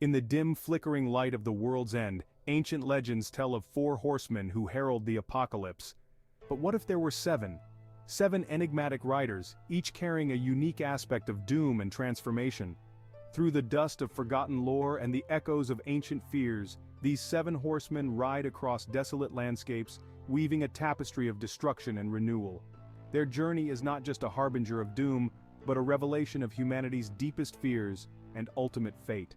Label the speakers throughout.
Speaker 1: In the dim flickering light of the world's end, ancient legends tell of 4 horsemen who herald the apocalypse. But what if there were 7? 7 enigmatic riders, each carrying a unique aspect of doom and transformation. Through the dust of forgotten lore and the echoes of ancient fears, these 7 horsemen ride across desolate landscapes, weaving a tapestry of destruction and renewal. Their journey is not just a harbinger of doom, but a revelation of humanity's deepest fears and ultimate fate.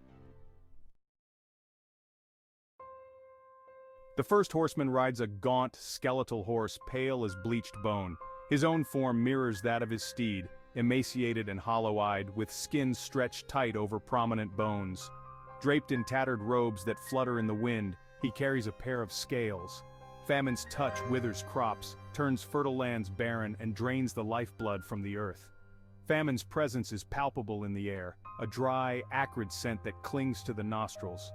Speaker 1: The first horseman rides a gaunt, skeletal horse pale as bleached bone. His own form mirrors that of his steed, emaciated and hollow-eyed, with skin stretched tight over prominent bones. Draped in tattered robes that flutter in the wind, he carries a pair of scales. Famine's touch withers crops, turns fertile lands barren, and drains the lifeblood from the earth. Famine's presence is palpable in the air, a dry, acrid scent that clings to the nostrils.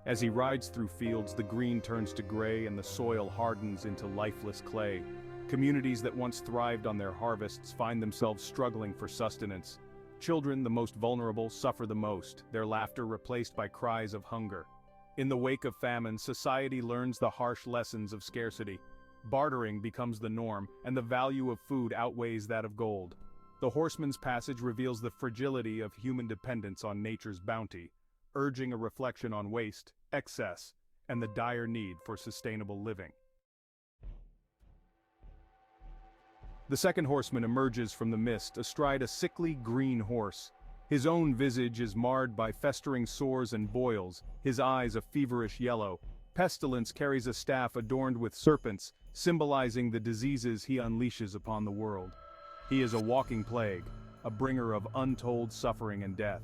Speaker 1: As he rides through fields, the green turns to gray and the soil hardens into lifeless clay. Communities that once thrived on their harvests find themselves struggling for sustenance. Children, the most vulnerable, suffer the most, their laughter replaced by cries of hunger. In the wake of famine, society learns the harsh lessons of scarcity. Bartering becomes the norm, and the value of food outweighs that of gold. The horseman's passage reveals the fragility of human dependence on nature's bounty, urging a reflection on waste, excess, and the dire need for sustainable living. The second horseman emerges from the mist, astride a sickly green horse. His own visage is marred by festering sores and boils, his eyes a feverish yellow. Pestilence carries a staff adorned with serpents, symbolizing the diseases he unleashes upon the world. He is a walking plague, a bringer of untold suffering and death.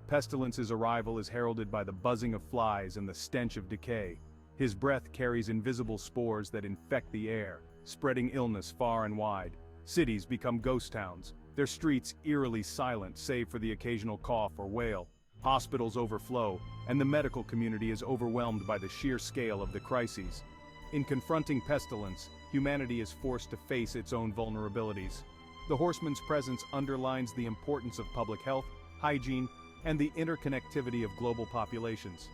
Speaker 1: Pestilence's arrival is heralded by the buzzing of flies and the stench of decay. His breath carries invisible spores that infect the air, spreading illness far and wide. Cities become ghost towns, their streets eerily silent save for the occasional cough or wail. Hospitals overflow, and the medical community is overwhelmed by the sheer scale of the crises. In confronting pestilence, humanity is forced to face its own vulnerabilities. The horseman's presence underlines the importance of public health, hygiene, and the interconnectivity of global populations.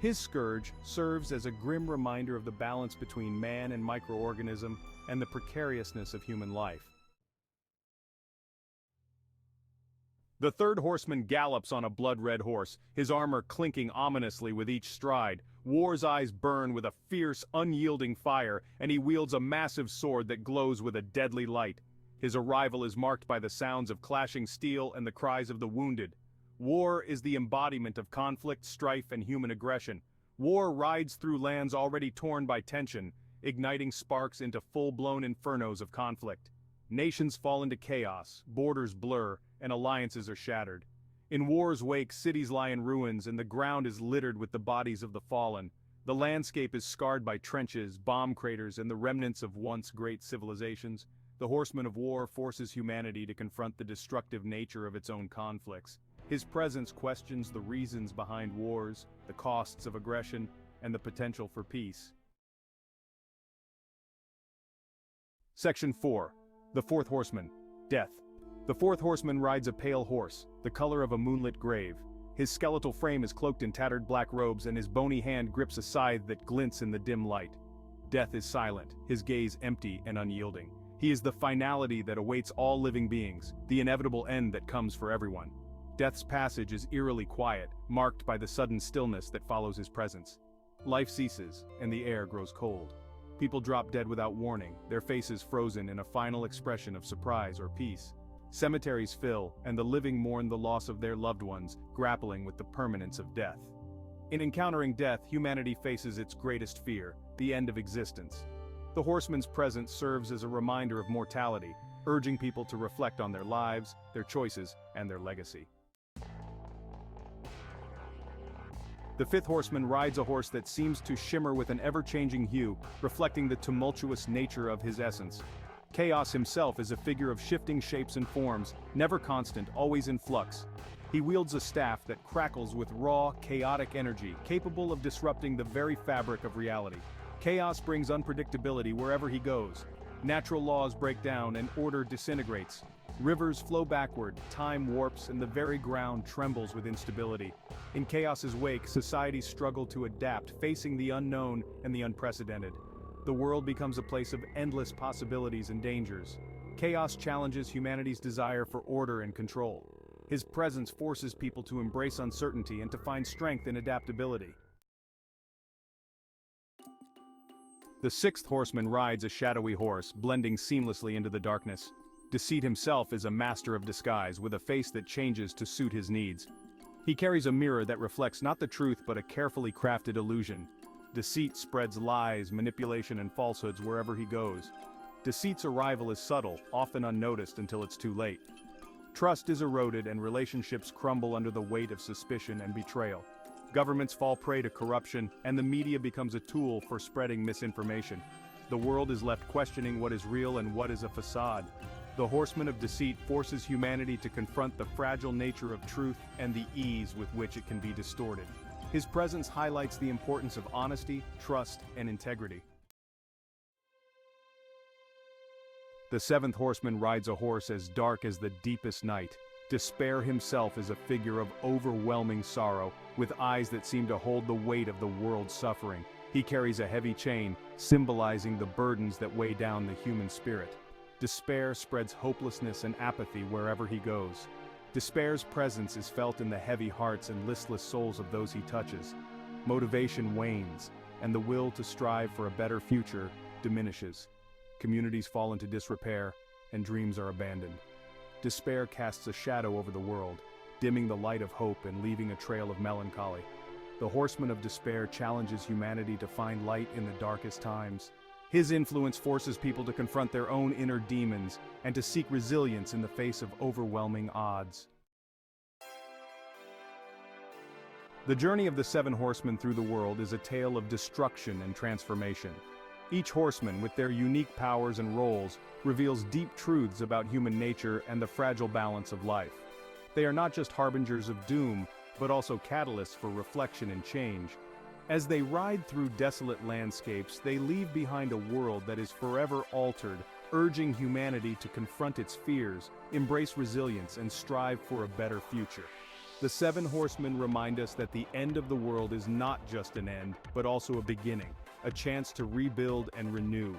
Speaker 1: His scourge serves as a grim reminder of the balance between man and microorganism and the precariousness of human life. The third horseman gallops on a blood-red horse, his armor clinking ominously with each stride. War's eyes burn with a fierce, unyielding fire, and he wields a massive sword that glows with a deadly light. His arrival is marked by the sounds of clashing steel and the cries of the wounded. War is the embodiment of conflict, strife, and human aggression. War rides through lands already torn by tension, igniting sparks into full-blown infernos of conflict. Nations fall into chaos, borders blur, and alliances are shattered. In war's wake, cities lie in ruins and the ground is littered with the bodies of the fallen. The landscape is scarred by trenches, bomb craters, and the remnants of once great civilizations. The horseman of war forces humanity to confront the destructive nature of its own conflicts. His presence questions the reasons behind wars, the costs of aggression, and the potential for peace. Section 4. The fourth horseman, Death. The fourth horseman rides a pale horse, the color of a moonlit grave. His skeletal frame is cloaked in tattered black robes and his bony hand grips a scythe that glints in the dim light. Death is silent, his gaze empty and unyielding. He is the finality that awaits all living beings, the inevitable end that comes for everyone. Death's passage is eerily quiet, marked by the sudden stillness that follows his presence. Life ceases, and the air grows cold. People drop dead without warning, their faces frozen in a final expression of surprise or peace. Cemeteries fill, and the living mourn the loss of their loved ones, grappling with the permanence of death. In encountering death, humanity faces its greatest fear, the end of existence. The horseman's presence serves as a reminder of mortality, urging people to reflect on their lives, their choices, and their legacy. The fifth horseman rides a horse that seems to shimmer with an ever-changing hue, reflecting the tumultuous nature of his essence. Chaos himself is a figure of shifting shapes and forms, never constant, always in flux. He wields a staff that crackles with raw, chaotic energy, capable of disrupting the very fabric of reality. Chaos brings unpredictability wherever he goes. Natural laws break down and order disintegrates. Rivers flow backward, time warps, and the very ground trembles with instability. In chaos's wake, societies struggle to adapt, facing the unknown and the unprecedented. The world becomes a place of endless possibilities and dangers. Chaos challenges humanity's desire for order and control. His presence forces people to embrace uncertainty and to find strength in adaptability. The sixth horseman rides a shadowy horse, blending seamlessly into the darkness. Deceit himself is a master of disguise, with a face that changes to suit his needs. He carries a mirror that reflects not the truth but a carefully crafted illusion. Deceit spreads lies, manipulation, and falsehoods wherever he goes. Deceit's arrival is subtle, often unnoticed until it's too late. Trust is eroded and relationships crumble under the weight of suspicion and betrayal. Governments fall prey to corruption, and the media becomes a tool for spreading misinformation. The world is left questioning what is real and what is a facade. The Horseman of Deceit forces humanity to confront the fragile nature of truth and the ease with which it can be distorted. His presence highlights the importance of honesty, trust, and integrity. The seventh horseman rides a horse as dark as the deepest night. Despair himself is a figure of overwhelming sorrow, with eyes that seem to hold the weight of the world's suffering. He carries a heavy chain, symbolizing the burdens that weigh down the human spirit. Despair spreads hopelessness and apathy wherever he goes. Despair's presence is felt in the heavy hearts and listless souls of those he touches. Motivation wanes, and the will to strive for a better future diminishes. Communities fall into disrepair, and dreams are abandoned. Despair casts a shadow over the world, dimming the light of hope and leaving a trail of melancholy. The Horseman of Despair challenges humanity to find light in the darkest times. His influence forces people to confront their own inner demons and to seek resilience in the face of overwhelming odds. The journey of the seven horsemen through the world is a tale of destruction and transformation. Each horseman, with their unique powers and roles, reveals deep truths about human nature and the fragile balance of life. They are not just harbingers of doom, but also catalysts for reflection and change. As they ride through desolate landscapes, they leave behind a world that is forever altered, urging humanity to confront its fears, embrace resilience, and strive for a better future. The seven horsemen remind us that the end of the world is not just an end, but also a beginning, a chance to rebuild and renew.